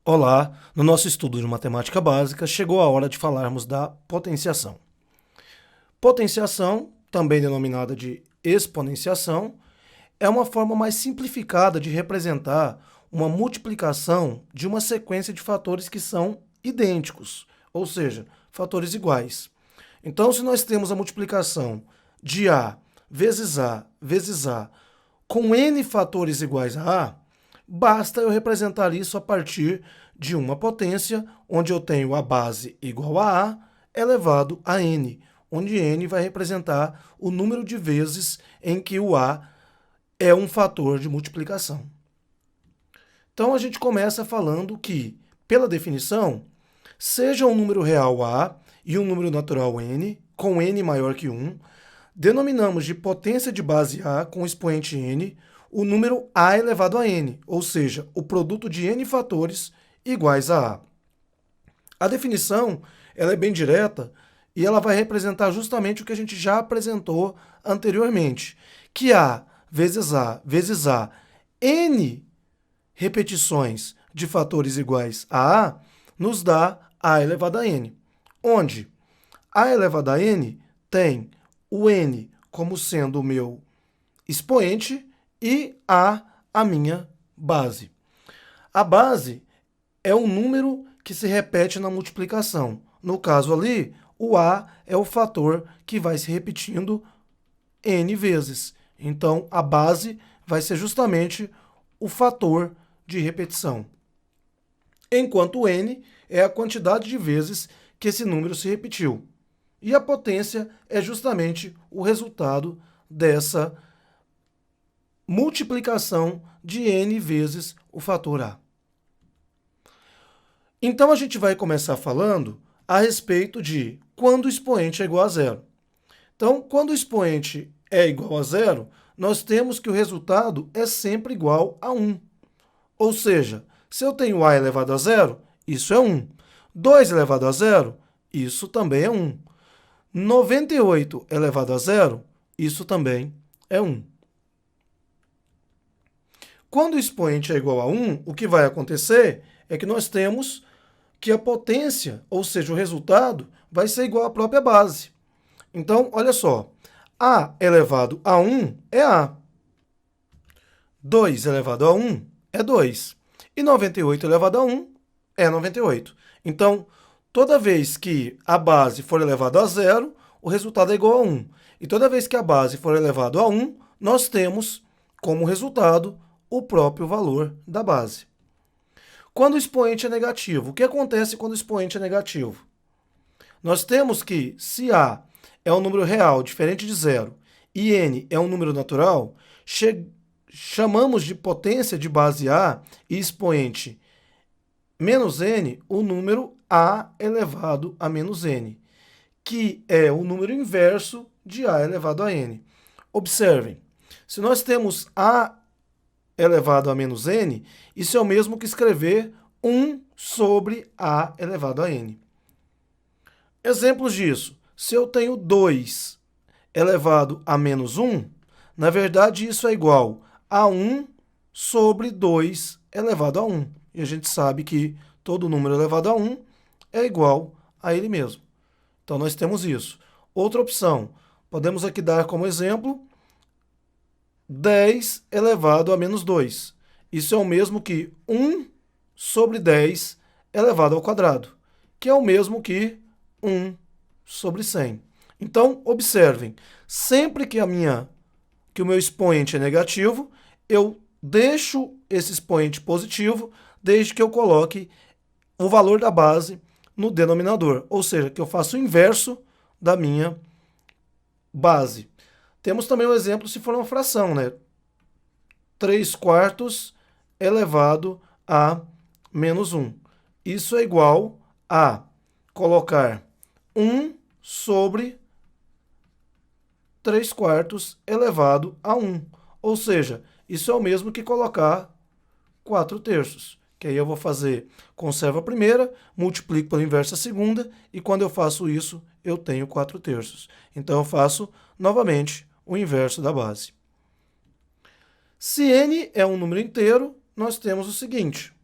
Olá, no nosso estudo de matemática básica, chegou a hora de falarmos da potenciação. Potenciação, também denominada de exponenciação, é uma forma mais simplificada de representar uma multiplicação de uma sequência de fatores que são idênticos, ou seja, fatores iguais. Então, se nós temos a multiplicação de A vezes A com n fatores iguais a A, basta eu representar isso a partir de uma potência, onde eu tenho a base igual a A elevado a n, onde n vai representar o número de vezes em que o A é um fator de multiplicação. Então a gente começa falando que, pela definição, seja um número real A e um número natural n, com n maior que 1, denominamos de potência de base A com expoente n o número A elevado a n, ou seja, o produto de n fatores iguais a A. A definição ela é bem direta e ela vai representar justamente o que a gente já apresentou anteriormente, que A vezes n repetições de fatores iguais a A nos dá A elevado a n, onde A elevado a n tem o n como sendo o meu expoente e a minha base. A base é um número que se repete na multiplicação. No caso ali, o A é o fator que vai se repetindo n vezes. Então, a base vai ser justamente o fator de repetição. Enquanto n é a quantidade de vezes que esse número se repetiu. E a potência é justamente o resultado dessa multiplicação de n vezes o fator A. Então a gente vai começar falando a respeito de quando o expoente é igual a zero. Então, quando o expoente é igual a zero, nós temos que o resultado é sempre igual a 1. Ou seja, se eu tenho A elevado a zero, isso é 1. 2 elevado a zero, isso também é 1. 98 elevado a zero, isso também é 1. Quando o expoente é igual a 1, o que vai acontecer é que nós temos que a potência, ou seja, o resultado, vai ser igual à própria base. Então, olha só, A elevado a 1 é A. 2 elevado a 1 é 2. E 98 elevado a 1 é 98. Então, toda vez que a base for elevada a zero, o resultado é igual a 1. E toda vez que a base for elevada a 1, nós temos como resultado o próprio valor da base. Quando o expoente é negativo, o que acontece quando o expoente é negativo? Nós temos que, se A é um número real diferente de zero e n é um número natural, chamamos de potência de base A e expoente menos n o número A elevado a menos n, que é o número inverso de A elevado a n. Observem, se nós temos A elevado a menos n, isso é o mesmo que escrever 1 sobre A elevado a n. Exemplos disso. Se eu tenho 2 elevado a menos 1, na verdade isso é igual a 1 sobre 2 elevado a 1. E a gente sabe que todo número elevado a 1 é igual a ele mesmo. Então nós temos isso. Outra opção, podemos aqui dar como exemplo 10 elevado a menos 2. Isso é o mesmo que 1 sobre 10 elevado ao quadrado, que é o mesmo que 1 sobre 100. Então, observem, sempre que o meu expoente é negativo, eu deixo esse expoente positivo, desde que eu coloque o valor da base no denominador, ou seja, que eu faço o inverso da minha base. Temos também o exemplo se for uma fração, né? 3 quartos elevado a menos 1. Isso é igual a colocar 1 sobre 3 quartos elevado a 1. Ou seja, isso é o mesmo que colocar 4 terços. Que aí eu vou fazer conservo a primeira, multiplico pelo inverso a segunda, e quando eu faço isso, eu tenho 4 terços. Então eu faço novamente o inverso da base. Se n é um número inteiro, nós temos o seguinte.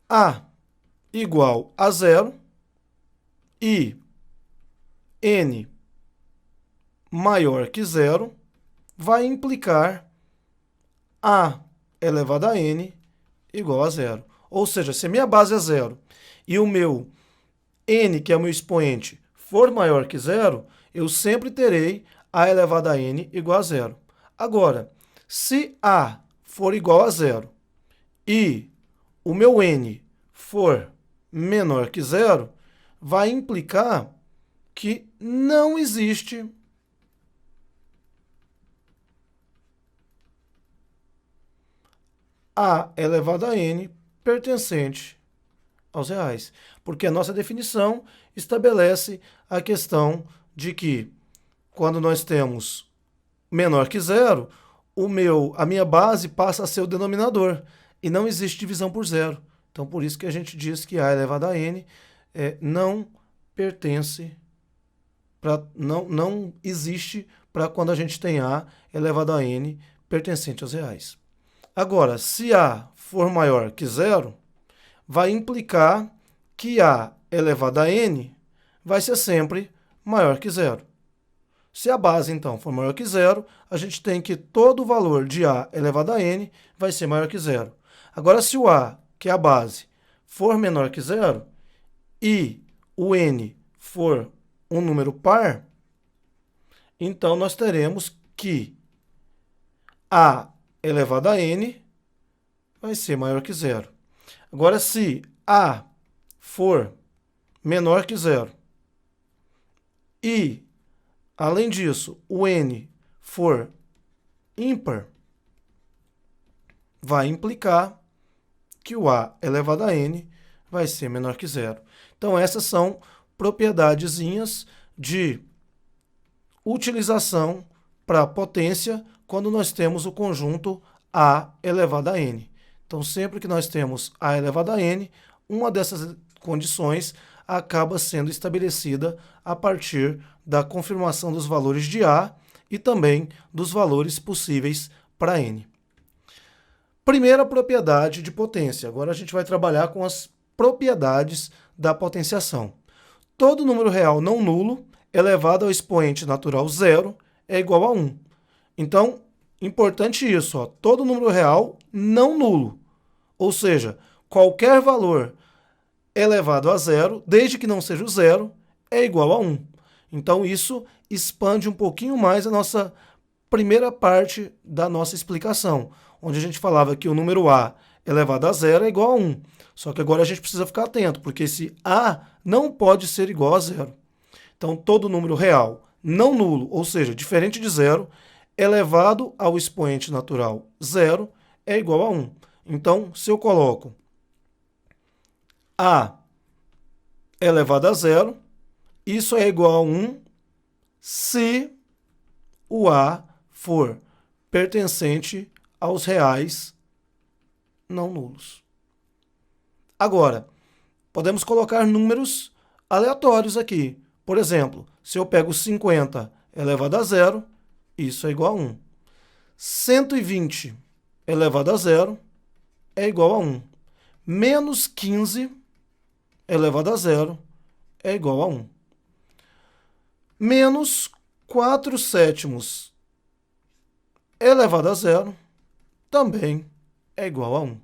A igual a zero e n maior que zero vai implicar A elevado a n igual a zero. Ou seja, se a minha base é zero e o meu n, que é o meu expoente, for maior que zero, eu sempre terei A elevado a n igual a zero. Agora, se A for igual a zero e o meu n for menor que zero, vai implicar que não existe A elevado a n pertencente aos reais. Porque a nossa definição estabelece a questão de que, quando nós temos menor que zero, a minha base passa a ser o denominador e não existe divisão por zero. Então, por isso que a gente diz que A elevado a n não pertence, não existe para quando a gente tem A elevado a n pertencente aos reais. Agora, se A for maior que zero, vai implicar que A elevado a n vai ser sempre maior que zero. Se a base, então, for maior que zero, a gente tem que todo o valor de A elevado a n vai ser maior que zero. Agora, se o A, que é a base, for menor que zero e o n for um número par, então nós teremos que A elevado a n vai ser maior que zero. Agora, se A for menor que zero e, além disso, o n for ímpar, vai implicar que o A elevado a n vai ser menor que zero. Então, essas são propriedadezinhas de utilização para potência quando nós temos o conjunto A elevado a n. Então, sempre que nós temos A elevado a n, uma dessas condições acaba sendo estabelecida a partir da confirmação dos valores de A e também dos valores possíveis para n. Primeira propriedade de potência. Agora a gente vai trabalhar com as propriedades da potenciação. Todo número real não nulo elevado ao expoente natural zero é igual a 1. Então, importante isso, ó, todo número real não nulo, ou seja, qualquer valor elevado a zero, desde que não seja o zero, é igual a 1. Então, isso expande um pouquinho mais a nossa primeira parte da nossa explicação, onde a gente falava que o número A elevado a zero é igual a 1. Só que agora a gente precisa ficar atento, porque esse A não pode ser igual a zero. Então, todo número real não nulo, ou seja, diferente de zero, elevado ao expoente natural zero, é igual a 1. Então, se eu coloco A elevado a zero, isso é igual a 1 se o A for pertencente aos reais não nulos. Agora, podemos colocar números aleatórios aqui. Por exemplo, se eu pego 50 elevado a zero, isso é igual a 1. 120 elevado a zero é igual a 1. Menos 15 elevado a zero é igual a 1. Menos 4 sétimos elevado a zero também é igual a 1.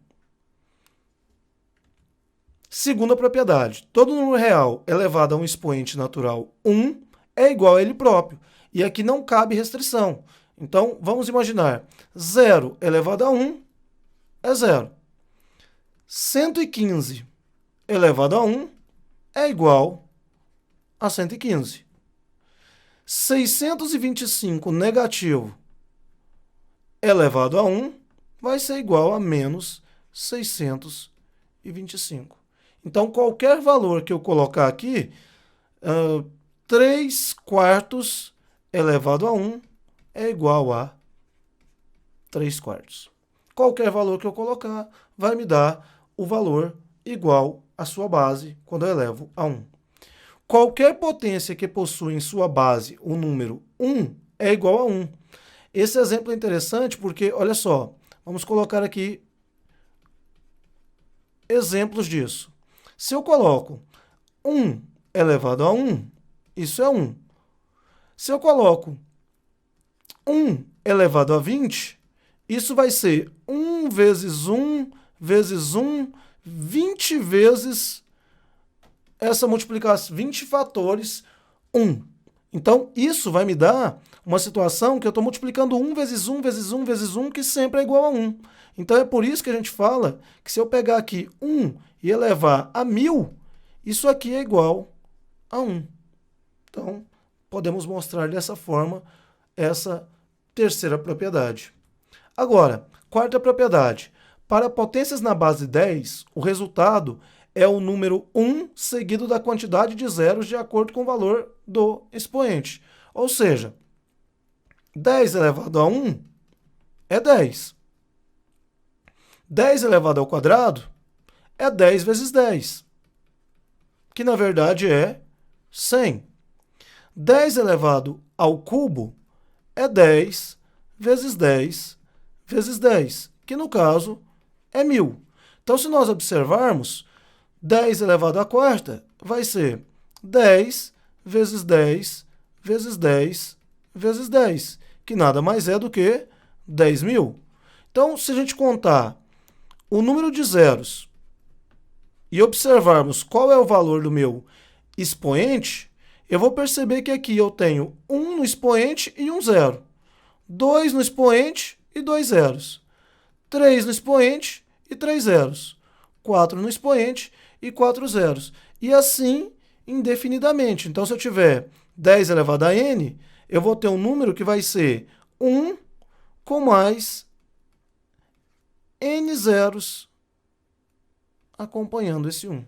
Segunda propriedade, todo número real elevado a um expoente natural 1 é igual a ele próprio. E aqui não cabe restrição. Então, vamos imaginar, 0 elevado a 1 é 0. 115 elevado a 1 é igual a 115. 625 negativo elevado a 1 vai ser igual a menos 625. Então, qualquer valor que eu colocar aqui, 3 quartos elevado a 1 é igual a 3 quartos. Qualquer valor que eu colocar vai me dar o valor igual à sua base quando eu elevo a 1. Qualquer potência que possui em sua base o número 1 é igual a 1. Esse exemplo é interessante porque, olha só, vamos colocar aqui exemplos disso. Se eu coloco 1 elevado a 1, isso é 1. Se eu coloco 1 elevado a 20, isso vai ser 1 vezes 1 vezes 1, 20 vezes essa multiplicação, 20 fatores 1. Então, isso vai me dar uma situação que eu estou multiplicando 1 vezes 1 vezes 1 vezes 1, que sempre é igual a 1. Então, é por isso que a gente fala que se eu pegar aqui 1 e elevar a 1000, isso aqui é igual a 1. Então, podemos mostrar dessa forma essa terceira propriedade. Agora, quarta propriedade. Para potências na base 10, o resultado é o número 1 seguido da quantidade de zeros de acordo com o valor do expoente. Ou seja, 10 elevado a 1 é 10. 10 elevado ao quadrado é 10 vezes 10, que na verdade é 100. 10 elevado ao cubo é 10 vezes 10 vezes 10, que no caso é 1000. Então, se nós observarmos, 10 elevado à quarta vai ser 10 vezes 10 vezes 10 vezes 10, que nada mais é do que 10.000. Então, se a gente contar o número de zeros e observarmos qual é o valor do meu expoente, eu vou perceber que aqui eu tenho 1 no expoente e um zero, 2 no expoente e 2 zeros, 3 no expoente e 3 zeros, 4 no expoente e 4 zeros, e assim indefinidamente. Então, se eu tiver 10 elevado a n, eu vou ter um número que vai ser 1 com mais n zeros acompanhando esse 1.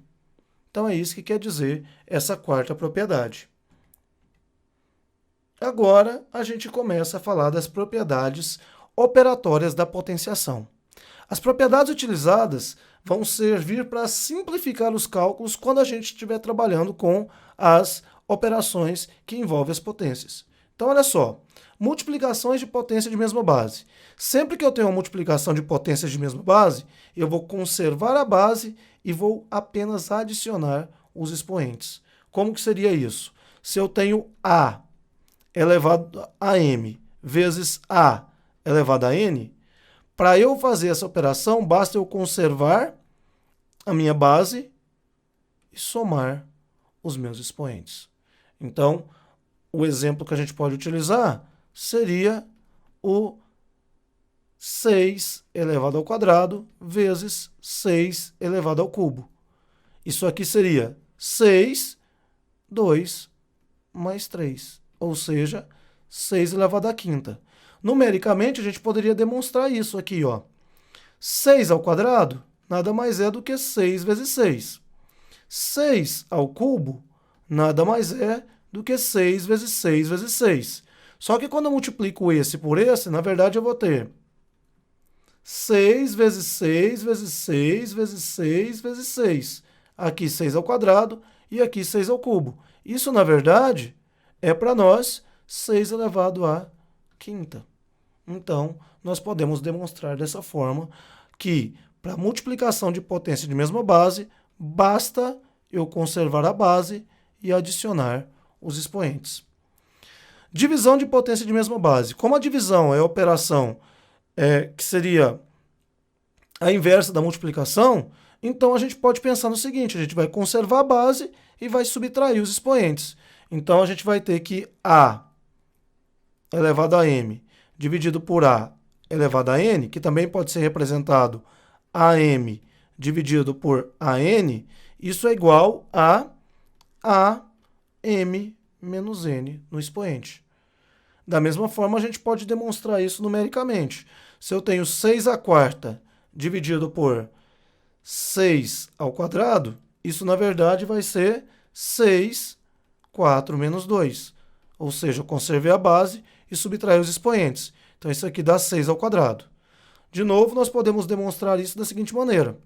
Então, é isso que quer dizer essa quarta propriedade. Agora, a gente começa a falar das propriedades operatórias da potenciação. As propriedades utilizadas vão servir para simplificar os cálculos quando a gente estiver trabalhando com as operações que envolvem as potências. Então, olha só, multiplicações de potência de mesma base. Sempre que eu tenho uma multiplicação de potências de mesma base, eu vou conservar a base e vou apenas adicionar os expoentes. Como que seria isso? Se eu tenho A elevado a m vezes A elevado a n, para eu fazer essa operação, basta eu conservar a minha base e somar os meus expoentes. Então, o exemplo que a gente pode utilizar seria o 6 elevado ao quadrado vezes 6 elevado ao cubo. Isso aqui seria 6, 2 mais 3, ou seja, 6 elevado à quinta. Numericamente, a gente poderia demonstrar isso aqui, ó. 6 ao quadrado nada mais é do que 6 vezes 6. 6 ao cubo nada mais é do que 6 vezes 6 vezes 6. Só que quando eu multiplico esse por esse, na verdade eu vou ter 6 vezes 6 vezes 6 vezes 6 vezes 6. Aqui 6 ao quadrado e aqui 6 ao cubo. Isso, na verdade, é para nós 6 elevado à quinta. Então, nós podemos demonstrar dessa forma que, para multiplicação de potência de mesma base, basta eu conservar a base e adicionar os expoentes. Divisão de potência de mesma base. Como a divisão é a operação que seria a inversa da multiplicação, então a gente pode pensar no seguinte: a gente vai conservar a base e vai subtrair os expoentes. Então, a gente vai ter que A elevado a m dividido por A elevado a n, que também pode ser representado AM dividido por AN, isso é igual a AM menos n no expoente. Da mesma forma, a gente pode demonstrar isso numericamente. Se eu tenho 6 à quarta dividido por 6 ao quadrado, isso na verdade vai ser 6, 4 menos 2. Ou seja, eu conservei a base e subtraí os expoentes. Então, isso aqui dá 6 ao quadrado. De novo, nós podemos demonstrar isso da seguinte maneira.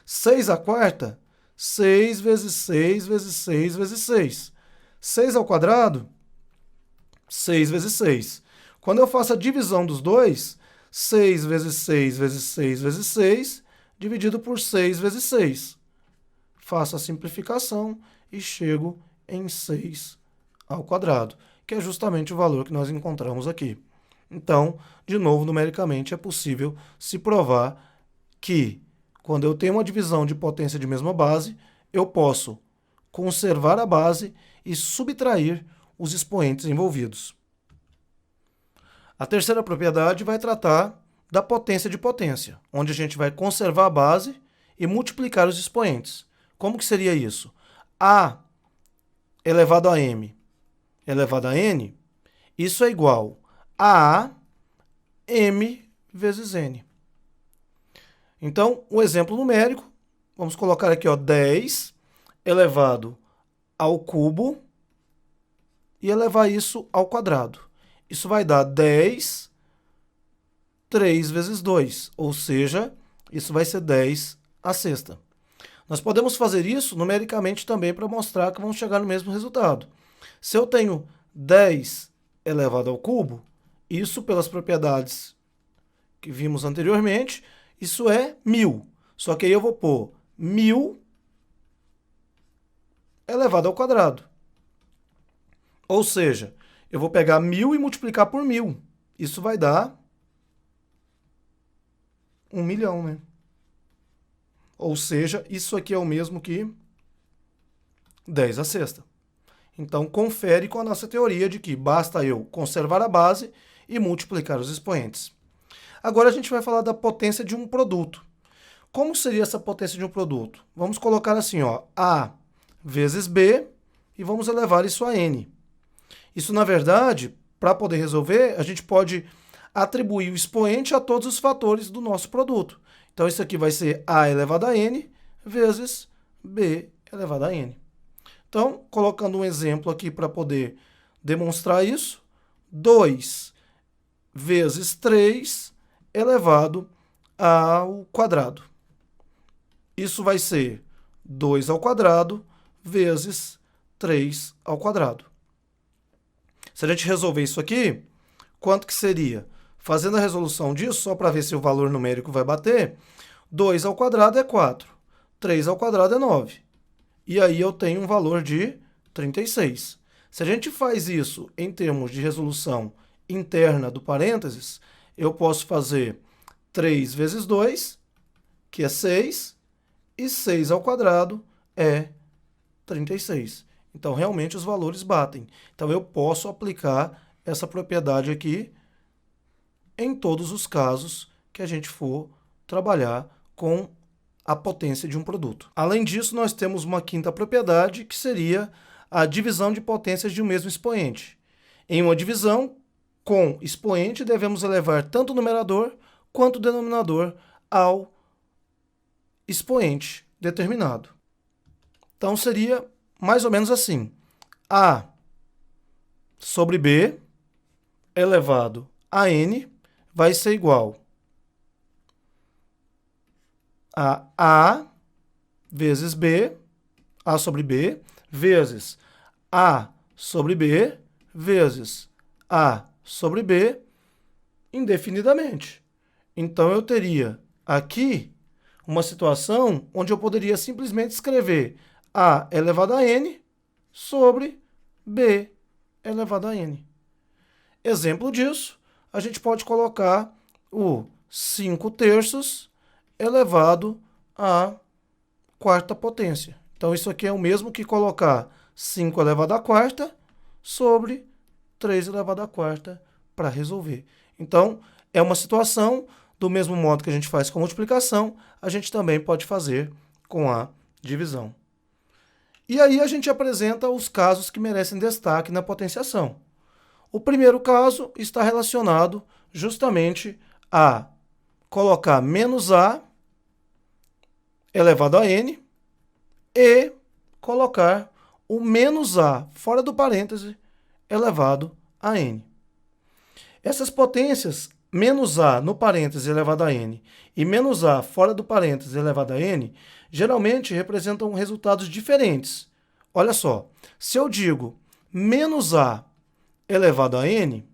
6 à quarta, 6 vezes 6 vezes 6 vezes 6. 6 ao quadrado, 6 vezes 6. Quando eu faço a divisão dos dois, 6 vezes 6 vezes 6 vezes 6 dividido por 6 vezes 6. Faço a simplificação e chego em 6 ao quadrado, que é justamente o valor que nós encontramos aqui. Então, de novo, numericamente é possível se provar que, quando eu tenho uma divisão de potência de mesma base, eu posso conservar a base e subtrair os expoentes envolvidos. A terceira propriedade vai tratar da potência de potência, onde a gente vai conservar a base e multiplicar os expoentes. Como que seria isso? A elevado a m elevado a n, isso é igual a m vezes n. Então, o exemplo numérico, vamos colocar aqui, 10 elevado ao cubo e elevar isso ao quadrado. Isso vai dar 10, 3 vezes 2, ou seja, isso vai ser 10 à sexta. Nós podemos fazer isso numericamente também para mostrar que vamos chegar no mesmo resultado. Se eu tenho 10 elevado ao cubo, isso pelas propriedades que vimos anteriormente, isso é 1000. Só que aí eu vou pôr 1000 elevado ao quadrado. Ou seja, eu vou pegar 1000 e multiplicar por 1000. Isso vai dar 1 milhão, né? Ou seja, isso aqui é o mesmo que 10 à sexta. Então, confere com a nossa teoria de que basta eu conservar a base e multiplicar os expoentes. Agora a gente vai falar da potência de um produto. Como seria essa potência de um produto? Vamos colocar assim, A vezes B e vamos elevar isso a N. Isso, na verdade, para poder resolver, a gente pode atribuir o expoente a todos os fatores do nosso produto. Então, isso aqui vai ser A elevado a N vezes B elevado a N. Então, colocando um exemplo aqui para poder demonstrar isso, 2 vezes 3 elevado ao quadrado. Isso vai ser 2 ao quadrado vezes 3 ao quadrado. Se a gente resolver isso aqui, quanto que seria? Fazendo a resolução disso, só para ver se o valor numérico vai bater, 2 ao quadrado é 4, 3 ao quadrado é 9. E aí eu tenho um valor de 36. Se a gente faz isso em termos de resolução interna do parênteses, eu posso fazer 3 vezes 2, que é 6, e 6 ao quadrado é 36. Então, realmente, os valores batem. Então, eu posso aplicar essa propriedade aqui em todos os casos que a gente for trabalhar com a potência de um produto. Além disso, nós temos uma quinta propriedade, que seria a divisão de potências de um mesmo expoente. Em uma divisão com expoente, devemos elevar tanto o numerador quanto o denominador ao expoente determinado. Então, seria mais ou menos assim. A sobre B elevado a N vai ser igual a A vezes B, A sobre B, vezes A sobre B, vezes A sobre B, indefinidamente. Então, eu teria aqui uma situação onde eu poderia simplesmente escrever A elevado a N sobre B elevado a N. Exemplo disso, a gente pode colocar o 5 terços elevado à quarta potência. Então, isso aqui é o mesmo que colocar 5 elevado à quarta sobre 3 elevado à quarta para resolver. Então, é uma situação, do mesmo modo que a gente faz com a multiplicação, a gente também pode fazer com a divisão. E aí a gente apresenta os casos que merecem destaque na potenciação. O primeiro caso está relacionado justamente a colocar menos A elevado a N e colocar o menos A fora do parêntese elevado a N. Essas potências, menos A no parêntese elevado a N e menos A fora do parêntese elevado a N, geralmente representam resultados diferentes. Olha só, se eu digo menos A elevado a N,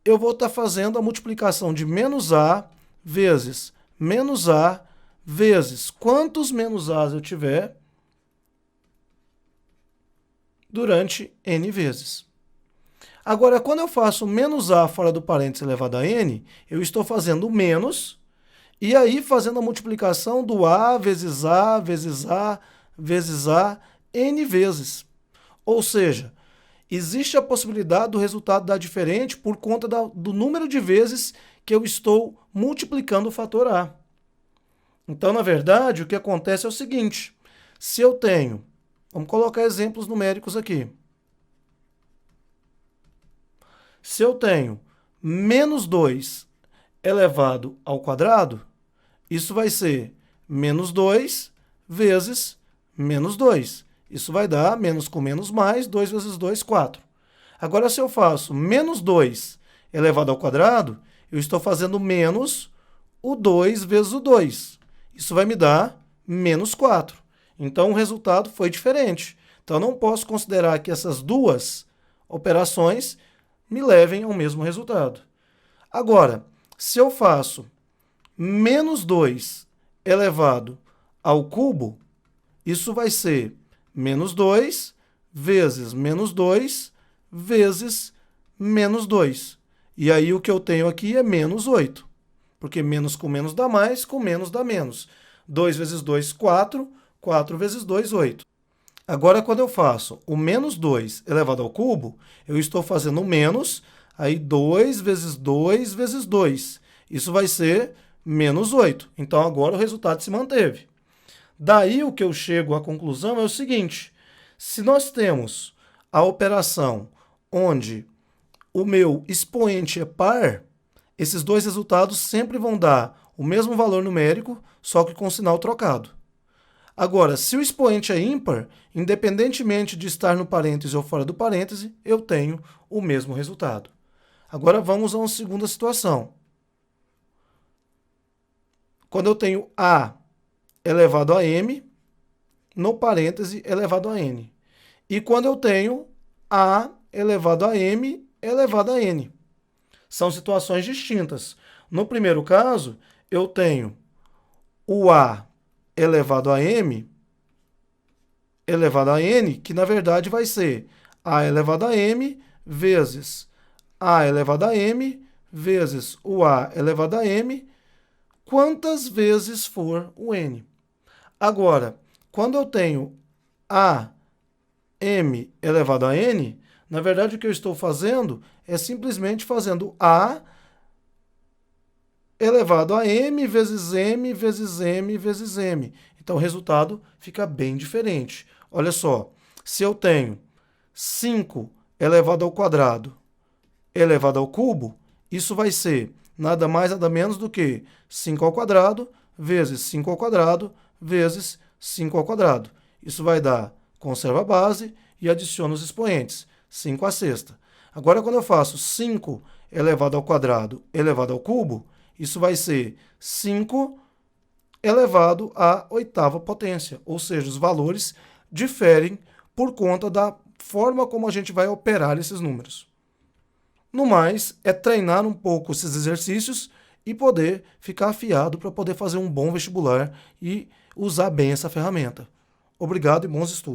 eu vou estar fazendo a multiplicação de menos A vezes menos A vezes quantos menos A's eu tiver durante n vezes. Agora, quando eu faço menos A fora do parênteses elevado a n, eu estou fazendo menos, e aí fazendo a multiplicação do A vezes A vezes A vezes A n vezes. Ou seja, existe a possibilidade do resultado dar diferente por conta do número de vezes que eu estou multiplicando o fator A. Então, na verdade, o que acontece é o seguinte: se eu tenho, vamos colocar exemplos numéricos aqui. Se eu tenho menos 2 elevado ao quadrado, isso vai ser menos 2 vezes menos 2. Isso vai dar menos com menos mais, 2 vezes 2, 4. Agora, se eu faço menos 2 elevado ao quadrado, eu estou fazendo menos o 2 vezes o 2. Isso vai me dar menos 4. Então, o resultado foi diferente. Então, eu não posso considerar que essas duas operações me levem ao mesmo resultado. Agora, se eu faço menos 2 elevado ao cubo, isso vai ser menos 2 vezes menos 2 vezes menos 2. E aí o que eu tenho aqui é menos 8. Porque menos com menos dá mais, com menos dá menos. 2 vezes 2, 4. 4 vezes 2, 8. Agora, quando eu faço o menos 2 elevado ao cubo, eu estou fazendo o menos, aí 2 vezes 2 vezes 2. Isso vai ser menos 8. Então, agora o resultado se manteve. Daí, o que eu chego à conclusão é o seguinte: se nós temos a operação onde o meu expoente é par, esses dois resultados sempre vão dar o mesmo valor numérico, só que com sinal trocado. Agora, se o expoente é ímpar, independentemente de estar no parêntese ou fora do parêntese, eu tenho o mesmo resultado. Agora vamos a uma segunda situação. Quando eu tenho A elevado a M, no parêntese elevado a N. E quando eu tenho A elevado a M elevado a N. São situações distintas. No primeiro caso, eu tenho o A elevado a M elevado a N, que na verdade vai ser A elevado a M vezes A elevado a M vezes o A elevado a M, quantas vezes for o N. Agora, quando eu tenho A M elevado a N, na verdade o que eu estou fazendo é simplesmente fazendo A elevado a M vezes M vezes M vezes M. Então, o resultado fica bem diferente. Olha só, se eu tenho 5 elevado ao quadrado elevado ao cubo, isso vai ser nada mais, nada menos do que 5 ao quadrado vezes 5 ao quadrado vezes 5 ao quadrado. Isso vai dar, conserva a base e adiciona os expoentes, 5 à sexta. Agora, quando eu faço 5 elevado ao quadrado elevado ao cubo, isso vai ser 5 elevado à oitava potência, ou seja, os valores diferem por conta da forma como a gente vai operar esses números. No mais, é treinar um pouco esses exercícios e poder ficar afiado para poder fazer um bom vestibular e usar bem essa ferramenta. Obrigado e bons estudos.